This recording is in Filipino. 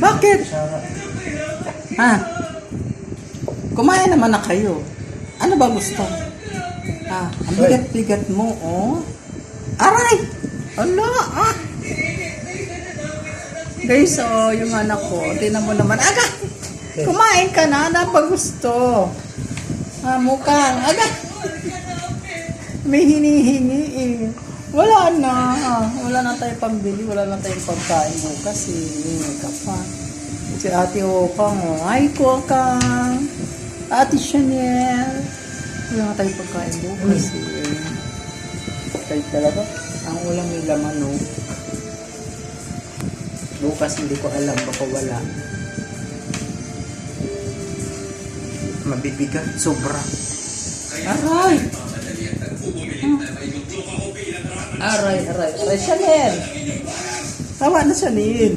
Bakit? Ha? Kumain naman na kayo. Ano ba gusto? Ha? Ang bigat-bigat mo, oh. Aray! Ala, ah! Guys, oh, yung anak ko, tinan mo naman. Aga! Kumain ka na, ano ba gusto? Ah, mukhang, aga! May hinihingi eh. Wala na. Wala na tayong pambili, wala na tayong pagkain bukas eh. Hingi ka pa. Si Ate Okang, oh. Hi, Kokang! Ate Chanel! Wala na tayong pagkain bukas eh. Kahit talaga, ang ulam may laman, no? Bukas hindi ko alam, baka wala. Mabibigat, sobra. Aray! Aray, Chanel! Tawa na, Chanel!